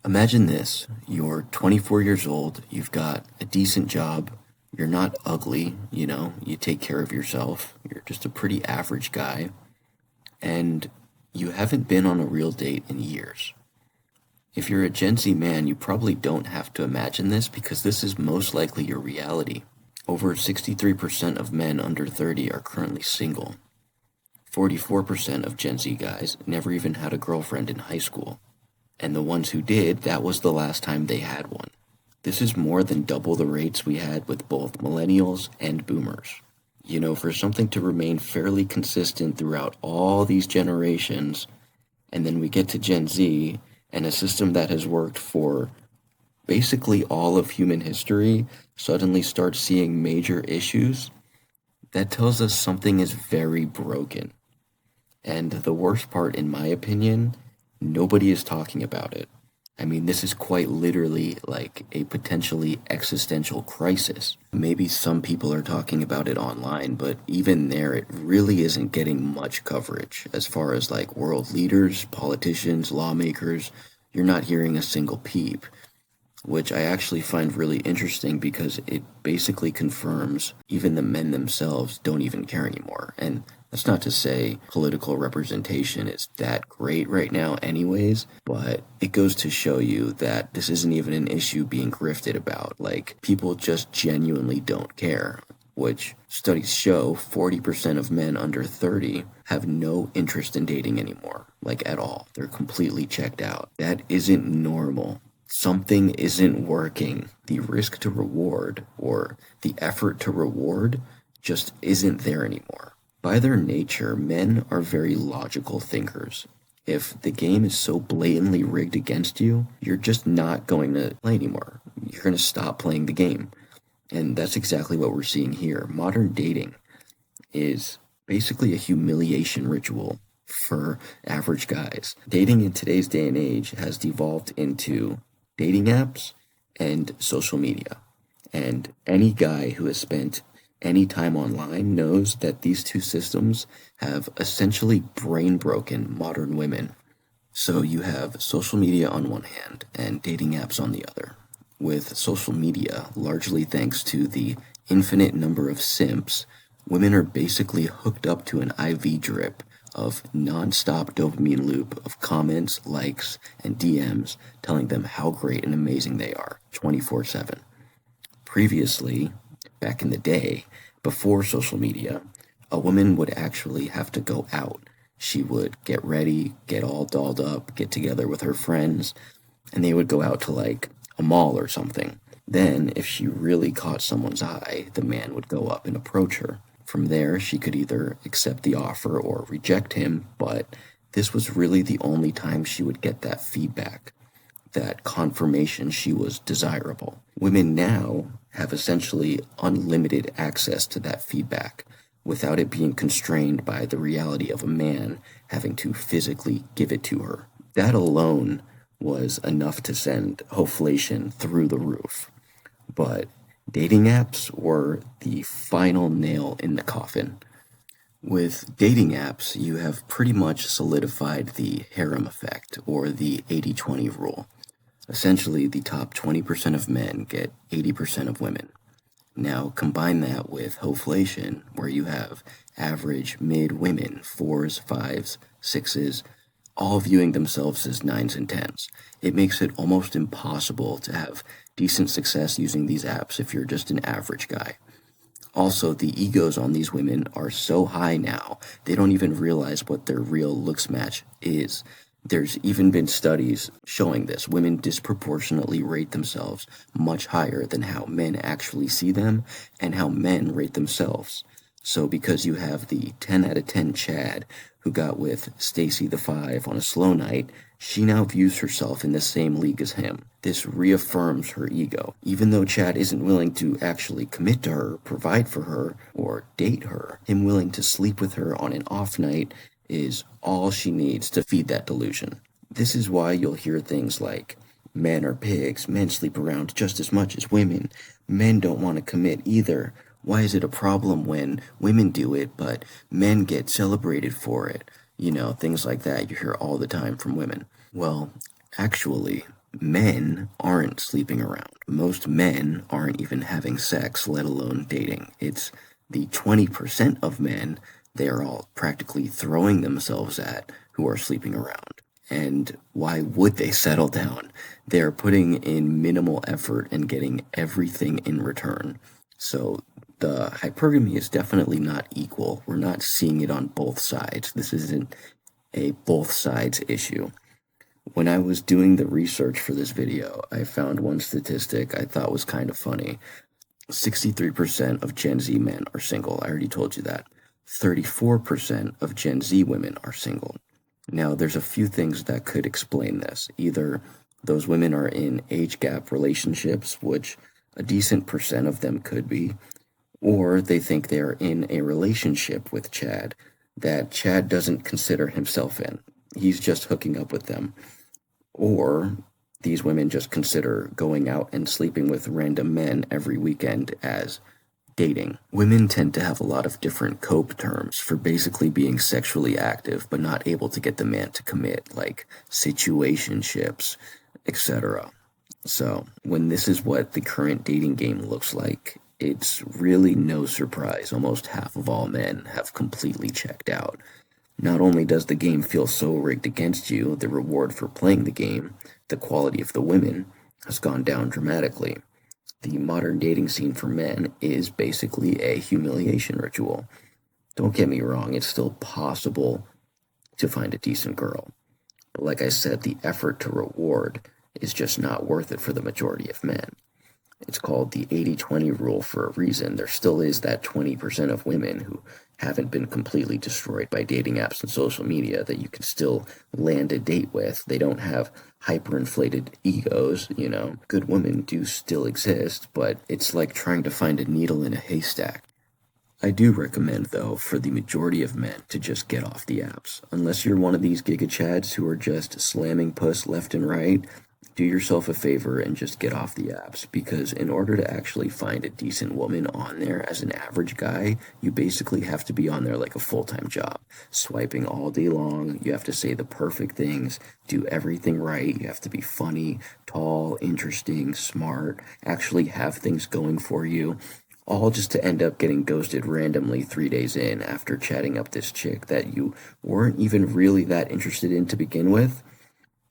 Imagine this. You're 24 years old, you've got a decent job, you're not ugly, you take care of yourself, you're just a pretty average guy, and you haven't been on a real date in years. If you're a Gen Z man, you probably don't have to imagine this because this is most likely your reality. Over 63% of men under 30 are currently single. 44% of Gen Z guys never even had a girlfriend in high school. And the ones who did, that was the last time they had one. This is more than double the rates we had with both millennials and boomers. For something to remain fairly consistent throughout all these generations, and then we get to Gen Z, and a system that has worked for basically all of human history suddenly starts seeing major issues, that tells us something is very broken. And the worst part, in my opinion, nobody is talking about it. I mean, this is quite literally like a potentially existential crisis. Maybe some people are talking about it online, but even there, it really isn't getting much coverage. As far as like world leaders, politicians, lawmakers, you're not hearing a single peep, which I actually find really interesting because it basically confirms even the men themselves don't even care anymore. And that's not to say political representation is that great right now anyways, but it goes to show you that this isn't even an issue being grifted about. Like, people just genuinely don't care, which studies show 40% of men under 30 have no interest in dating anymore, like at all. They're completely checked out. That isn't normal. Something isn't working. The risk to reward, or the effort to reward, just isn't there anymore. By their nature, men are very logical thinkers. If the game is so blatantly rigged against you, you're just not going to play anymore. You're going to stop playing the game. And that's exactly what we're seeing here. Modern dating is basically a humiliation ritual for average guys. Dating in today's day and age has devolved into dating apps and social media. And any guy who has spent any time online knows that these two systems have essentially brain broken modern women. So you have social media on one hand and dating apps on the other. With social media, largely thanks to the infinite number of simps, women are basically hooked up to an IV drip of non-stop dopamine loop of comments, likes, and DMs telling them how great and amazing they are 24/7. Previously, back in the day, before social media, a woman would actually have to go out. She would get ready, get all dolled up, get together with her friends, and they would go out to like a mall or something. Then, if she really caught someone's eye, the man would go up and approach her. From there, she could either accept the offer or reject him, but this was really the only time she would get that feedback, that confirmation she was desirable. Women now have essentially unlimited access to that feedback without it being constrained by the reality of a man having to physically give it to her. That alone was enough to send hoflation through the roof. But dating apps were the final nail in the coffin. With dating apps, you have pretty much solidified the harem effect, or the 80-20 rule. Essentially, the top 20% of men get 80% of women. Now, combine that with hoflation, where you have average mid women, fours, fives, sixes, all viewing themselves as nines and tens. It makes it almost impossible to have decent success using these apps if you're just an average guy. Also, the egos on these women are so high now, they don't even realize what their real looks match is. There's even been studies showing this. Women disproportionately rate themselves much higher than how men actually see them and how men rate themselves. So because you have the 10 out of 10 Chad who got with Stacy the 5 on a slow night, she now views herself in the same league as him. This reaffirms her ego. Even though Chad isn't willing to actually commit to her, provide for her, or date her, him willing to sleep with her on an off night is all she needs to feed that delusion. This is why you'll hear things like, men are pigs, men sleep around just as much as women, men don't want to commit either. Why is it a problem when women do it, but men get celebrated for it? Things like that you hear all the time from women. Well, actually, Men aren't sleeping around. Most men aren't even having sex, let alone dating. It's the 20% of men they are all practically throwing themselves at who are sleeping around. And why would they settle down? They're putting in minimal effort and getting everything in return. So the hypergamy is definitely not equal. We're not seeing it on both sides. This isn't a both sides issue. When I was doing the research for this video, I found one statistic I thought was kind of funny. 63% of Gen Z men are single. I already told you that. 34% of Gen Z women are single. Now, there's a few things that could explain this. Either those women are in age gap relationships, which a decent percent of them could be, or they think they're in a relationship with Chad that Chad doesn't consider himself in. He's just hooking up with them. Or these women just consider going out and sleeping with random men every weekend as dating. Women tend to have a lot of different cope terms for basically being sexually active but not able to get the man to commit, like situationships, etc. So, when this is what the current dating game looks like, it's really no surprise almost half of all men have completely checked out. Not only does the game feel so rigged against you, the reward for playing the game, the quality of the women, has gone down dramatically. The modern dating scene for men is basically a humiliation ritual. Don't get me wrong, it's still possible to find a decent girl. But like I said, the effort to reward is just not worth it for the majority of men. It's called the 80-20 rule for a reason. There still is that 20% of women who haven't been completely destroyed by dating apps and social media that you can still land a date with. They don't have hyperinflated egos, you know. Good women do still exist, but it's like trying to find a needle in a haystack. I do recommend, though, for the majority of men to just get off the apps. Unless you're one of these giga chads who are just slamming puss left and right, do yourself a favor and just get off the apps, because in order to actually find a decent woman on there as an average guy, you basically have to be on there like a full-time job, swiping all day long. You have to say the perfect things, do everything right. You have to be funny, tall, interesting, smart, actually have things going for you, all just to end up getting ghosted randomly 3 days in after chatting up this chick that you weren't even really that interested in to begin with.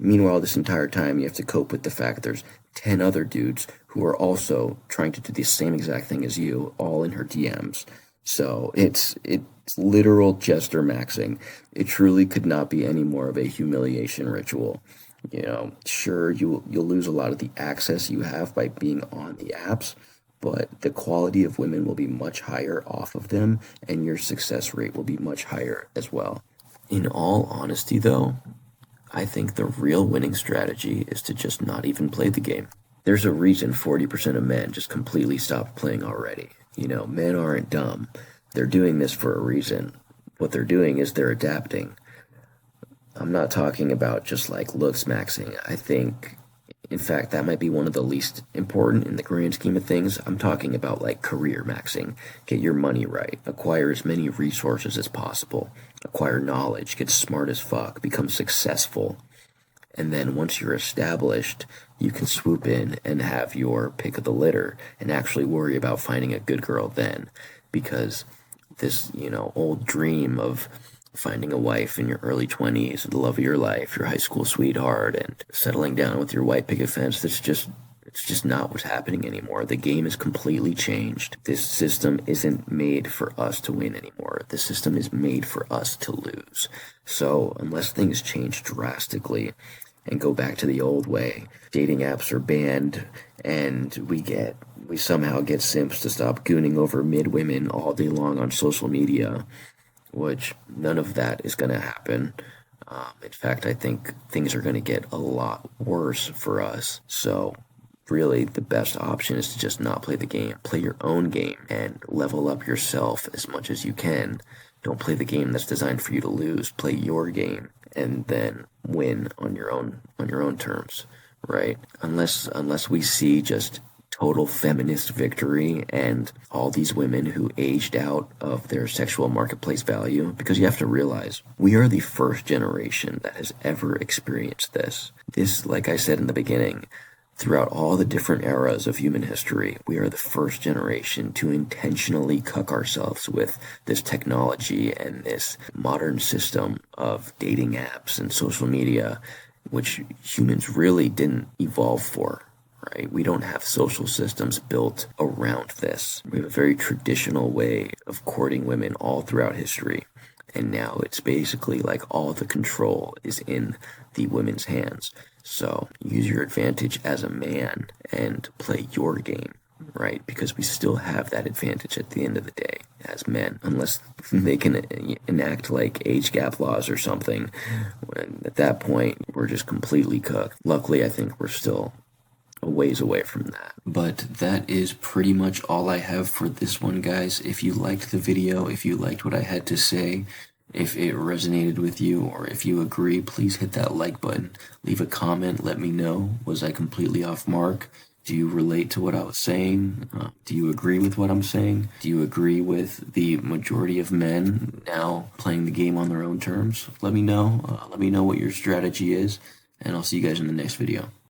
Meanwhile, this entire time, you have to cope with the fact there's 10 other dudes who are also trying to do the same exact thing as you, all in her DMs. So it's literal jester maxing. It truly could not be any more of a humiliation ritual. You know, sure, you'll lose a lot of the access you have by being on the apps, but the quality of women will be much higher off of them, and your success rate will be much higher as well. In all honesty, though, I think the real winning strategy is to just not even play the game. There's a reason 40% of men just completely stopped playing already. You know, men aren't dumb. They're doing this for a reason. What they're doing is they're adapting. I'm not talking about just like looks maxing. I think, in fact, that might be one of the least important in the grand scheme of things. I'm talking about like career maxing. Get your money right. Acquire as many resources as possible. Acquire knowledge. Get smart as fuck. Become successful. And then once you're established, you can swoop in and have your pick of the litter and actually worry about finding a good girl then. Because this, old dream of finding a wife in your early 20s, the love of your life, your high school sweetheart, and settling down with your white picket fence, it's just not what's happening anymore. The game is completely changed. This system isn't made for us to win anymore. The system is made for us to lose. So unless things change drastically and go back to the old way, dating apps are banned, and we somehow get simps to stop gooning over mid women all day long on social media, which none of that is going to happen. In fact, I think things are going to get a lot worse for us. So really, the best option is to just not play the game. Play your own game and level up yourself as much as you can. Don't play the game that's designed for you to lose. Play your game and then win on your own terms, right? Unless we see just total feminist victory and all these women who aged out of their sexual marketplace value. Because you have to realize, we are the first generation that has ever experienced this. This, like I said in the beginning, throughout all the different eras of human history, we are the first generation to intentionally cuck ourselves with this technology and this modern system of dating apps and social media, which humans really didn't evolve for. Right? We don't have social systems built around this. We have a very traditional way of courting women all throughout history. And now it's basically like all the control is in the women's hands. So use your advantage as a man and play your game, right? Because we still have that advantage at the end of the day as men, unless they can enact like age gap laws or something. When at that point, we're just completely cooked. Luckily, I think we're still a ways away from that. But that is pretty much all I have for this one, guys. If you liked the video, if you liked what I had to say, if it resonated with you, or if you agree, please hit that like button. Leave a comment, let me know. Was I completely off mark? Do you relate to what I was saying? Do you agree with what I'm saying? Do you agree with the majority of men now playing the game on their own terms? Let me know. Let me know what your strategy is, and I'll see you guys in the next video.